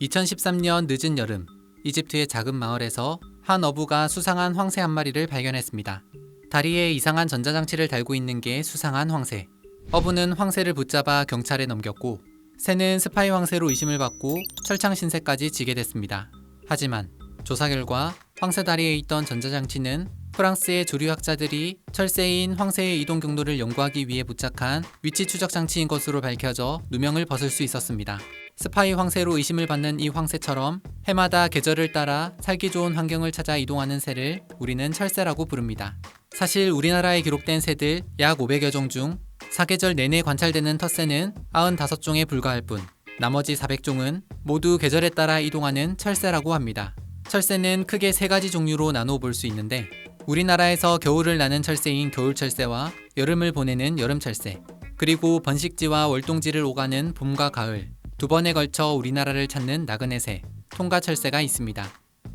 2013년 늦은 여름, 이집트의 작은 마을에서 한 어부가 수상한 황새 한 마리를 발견했습니다. 다리에 이상한 전자장치를 달고 있는 게 수상한 황새. 어부는 황새를 붙잡아 경찰에 넘겼고, 새는 스파이 황새로 의심을 받고 철창 신세까지 지게 됐습니다. 하지만 조사 결과 황새 다리에 있던 전자장치는 프랑스의 조류학자들이 철새인 황새의 이동 경로를 연구하기 위해 부착한 위치 추적 장치인 것으로 밝혀져 누명을 벗을 수 있었습니다. 스파이 황새로 의심을 받는 이 황새처럼 해마다 계절을 따라 살기 좋은 환경을 찾아 이동하는 새를 우리는 철새라고 부릅니다. 사실 우리나라에 기록된 새들 약 500여 종 중 사계절 내내 관찰되는 텃새는 95종에 불과할 뿐, 나머지 400종은 모두 계절에 따라 이동하는 철새라고 합니다. 철새는 크게 세 가지 종류로 나눠 볼 수 있는데, 우리나라에서 겨울을 나는 철새인 겨울철새와 여름을 보내는 여름철새, 그리고 번식지와 월동지를 오가는 봄과 가을, 두 번에 걸쳐 우리나라를 찾는 나그네새, 통가철새가 있습니다.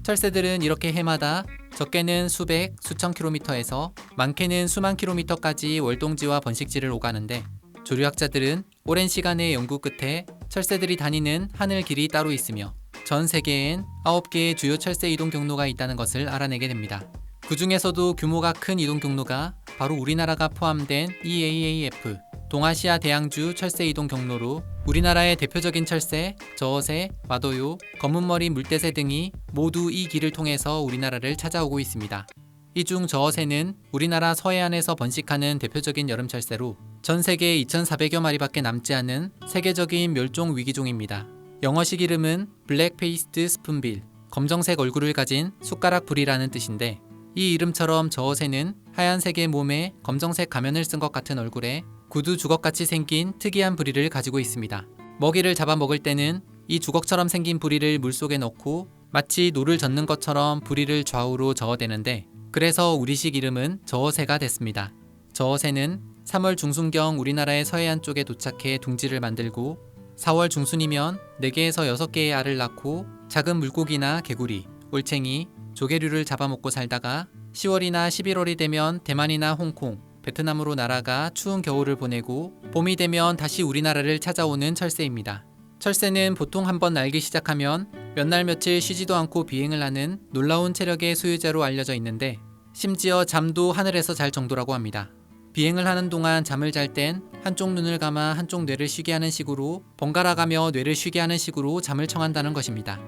철새들은 이렇게 해마다 적게는 수백, 수천 킬로미터에서 많게는 수만 킬로미터까지 월동지와 번식지를 오가는데, 조류학자들은 오랜 시간의 연구 끝에 철새들이 다니는 하늘 길이 따로 있으며 전 세계엔 9개의 주요 철새 이동 경로가 있다는 것을 알아내게 됩니다. 그 중에서도 규모가 큰 이동 경로가 바로 우리나라가 포함된 EAAF, 동아시아 대양주 철새 이동 경로로 우리나라의 대표적인 철새, 저어새, 마도요, 검은머리 물대새 등이 모두 이 길을 통해서 우리나라를 찾아오고 있습니다. 이 중 저어새는 우리나라 서해안에서 번식하는 대표적인 여름철새로 전 세계 2,400여 마리밖에 남지 않은 세계적인 멸종 위기종입니다. 영어식 이름은 블랙페이스드 스푼빌, 검정색 얼굴을 가진 숟가락불이라는 뜻인데, 이 이름처럼 저어새는 하얀색의 몸에 검정색 가면을 쓴 것 같은 얼굴에 구두 주걱같이 생긴 특이한 부리를 가지고 있습니다. 먹이를 잡아 먹을 때는 이 주걱처럼 생긴 부리를 물속에 넣고 마치 노를 젓는 것처럼 부리를 좌우로 저어대는데, 그래서 우리식 이름은 저어새가 됐습니다. 저어새는 3월 중순경 우리나라의 서해안 쪽에 도착해 둥지를 만들고 4월 중순이면 4개에서 6개의 알을 낳고 작은 물고기나 개구리, 올챙이, 조개류를 잡아먹고 살다가 10월이나 11월이 되면 대만이나 홍콩, 베트남으로 날아가 추운 겨울을 보내고 봄이 되면 다시 우리나라를 찾아오는 철새입니다. 철새는 보통 한번 날기 시작하면 몇 날 며칠 쉬지도 않고 비행을 하는 놀라운 체력의 소유자로 알려져 있는데, 심지어 잠도 하늘에서 잘 정도라고 합니다. 비행을 하는 동안 잠을 잘 땐 한쪽 눈을 감아 한쪽 뇌를 쉬게 하는 식으로 번갈아 가며 뇌를 쉬게 하는 식으로 잠을 청한다는 것입니다.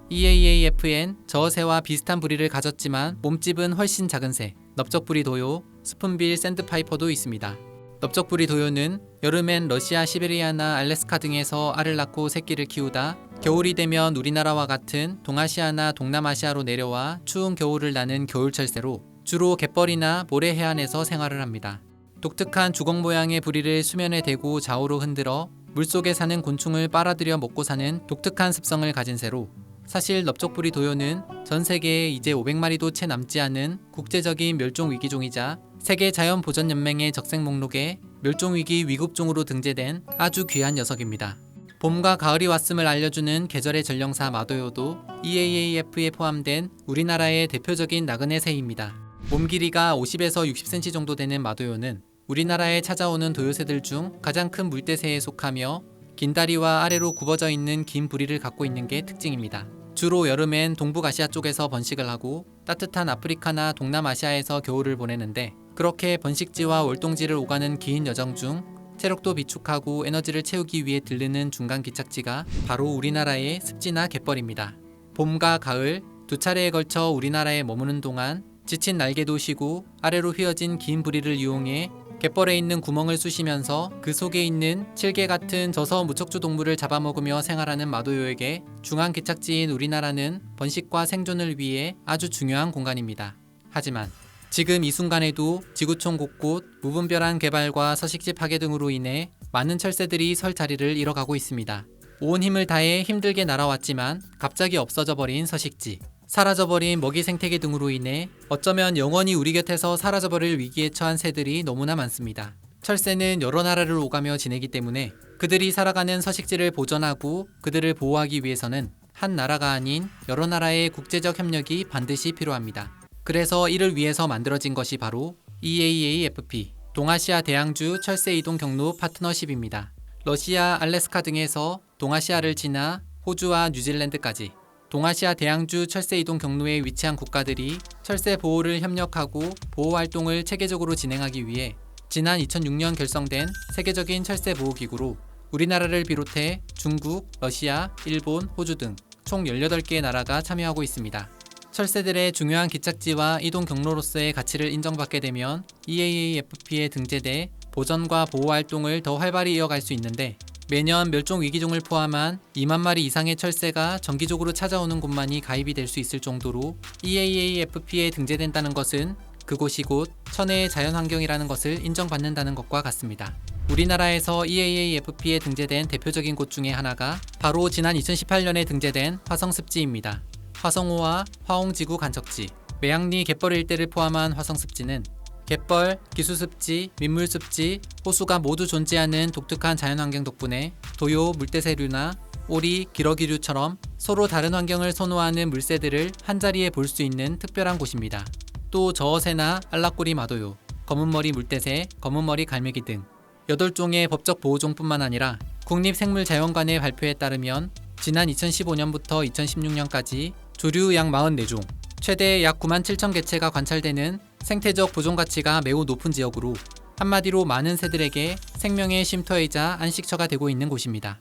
EAAFN 저어새와 비슷한 부리를 가졌지만 몸집은 훨씬 작은 새, 넓적부리 도요, 스푼빌 샌드파이퍼도 있습니다. 넓적부리 도요는 여름엔 러시아 시베리아나 알래스카 등에서 알을 낳고 새끼를 키우다 겨울이 되면 우리나라와 같은 동아시아나 동남아시아로 내려와 추운 겨울을 나는 겨울철새로 주로 갯벌이나 모래 해안에서 생활을 합니다. 독특한 주걱 모양의 부리를 수면에 대고 좌우로 흔들어 물속에 사는 곤충을 빨아들여 먹고 사는 독특한 습성을 가진 새로, 사실 넓적부리 도요는 전 세계에 이제 500마리도 채 남지 않은 국제적인 멸종위기종이자 세계자연보전연맹의 적색 목록에 멸종위기 위급종으로 등재된 아주 귀한 녀석입니다. 봄과 가을이 왔음을 알려주는 계절의 전령사 마도요도 EAAF에 포함된 우리나라의 대표적인 나그네 새입니다. 몸 길이가 50에서 60cm 정도 되는 마도요는 우리나라에 찾아오는 도요새들 중 가장 큰 물대새에 속하며 긴 다리와 아래로 굽어져 있는 긴 부리를 갖고 있는 게 특징입니다. 주로 여름엔 동북아시아 쪽에서 번식을 하고 따뜻한 아프리카나 동남아시아에서 겨울을 보내는데, 그렇게 번식지와 월동지를 오가는 긴 여정 중 체력도 비축하고 에너지를 채우기 위해 들르는 중간 기착지가 바로 우리나라의 습지나 갯벌입니다. 봄과 가을 두 차례에 걸쳐 우리나라에 머무는 동안 지친 날개도 쉬고 아래로 휘어진 긴 부리를 이용해 갯벌에 있는 구멍을 쑤시면서 그 속에 있는 칠개 같은 저서 무척주 동물을 잡아먹으며 생활하는 마도요에게 중앙 기착지인 우리나라는 번식과 생존을 위해 아주 중요한 공간입니다. 하지만 지금 이 순간에도 지구촌 곳곳 무분별한 개발과 서식지 파괴 등으로 인해 많은 철새들이 설 자리를 잃어가고 있습니다. 온 힘을 다해 힘들게 날아왔지만 갑자기 없어져 버린 서식지, 사라져버린 먹이 생태계 등으로 인해 어쩌면 영원히 우리 곁에서 사라져버릴 위기에 처한 새들이 너무나 많습니다. 철새는 여러 나라를 오가며 지내기 때문에 그들이 살아가는 서식지를 보존하고 그들을 보호하기 위해서는 한 나라가 아닌 여러 나라의 국제적 협력이 반드시 필요합니다. 그래서 이를 위해서 만들어진 것이 바로 EAAFP, 동아시아 대양주 철새 이동 경로 파트너십입니다. 러시아, 알래스카 등에서 동아시아를 지나 호주와 뉴질랜드까지 동아시아 대양주 철새 이동 경로에 위치한 국가들이 철새 보호를 협력하고 보호 활동을 체계적으로 진행하기 위해 지난 2006년 결성된 세계적인 철새 보호 기구로 우리나라를 비롯해 중국, 러시아, 일본, 호주 등 총 18개의 나라가 참여하고 있습니다. 철새들의 중요한 기착지와 이동 경로로서의 가치를 인정받게 되면 EAAFP에 등재돼 보전과 보호 활동을 더 활발히 이어갈 수 있는데, 매년 멸종 위기종을 포함한 2만 마리 이상의 철새가 정기적으로 찾아오는 곳만이 가입이 될 수 있을 정도로 EAAFP에 등재된다는 것은 그곳이 곧 천혜의 자연환경이라는 것을 인정받는다는 것과 같습니다. 우리나라에서 EAAFP에 등재된 대표적인 곳 중에 하나가 바로 지난 2018년에 등재된 화성습지입니다. 화성호와 화홍지구 간척지, 매양리 갯벌 일대를 포함한 화성습지는 갯벌, 기수습지, 민물습지, 호수가 모두 존재하는 독특한 자연환경 덕분에 도요, 물대새류나 오리, 기러기류처럼 서로 다른 환경을 선호하는 물새들을 한자리에 볼 수 있는 특별한 곳입니다. 또 저어새나 알락꼬리 마도요, 검은머리 물대새, 검은머리 갈매기 등 8종의 법적 보호종뿐만 아니라 국립생물자연관의 발표에 따르면 지난 2015년부터 2016년까지 조류 약 44종, 최대 약 9만 7천 개체가 관찰되는 생태적 보존 가치가 매우 높은 지역으로 한마디로 많은 새들에게 생명의 쉼터이자 안식처가 되고 있는 곳입니다.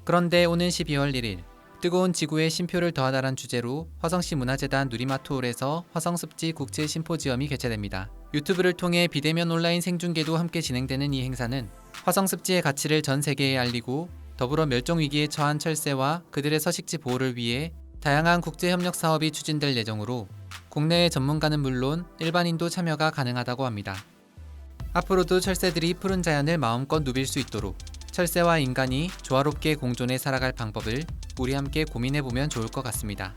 그런데 오는 12월 1일 뜨거운 지구에 쉼표를 더하다란 주제로 화성시 문화재단 누리마트홀에서 화성습지 국제 심포지엄이 개최됩니다. 유튜브를 통해 비대면 온라인 생중계도 함께 진행되는 이 행사는 화성습지의 가치를 전 세계에 알리고 더불어 멸종위기에 처한 철새와 그들의 서식지 보호를 위해 다양한 국제협력 사업이 추진될 예정으로 국내의 전문가는 물론 일반인도 참여가 가능하다고 합니다. 앞으로도 철새들이 푸른 자연을 마음껏 누빌 수 있도록 철새와 인간이 조화롭게 공존해 살아갈 방법을 우리 함께 고민해보면 좋을 것 같습니다.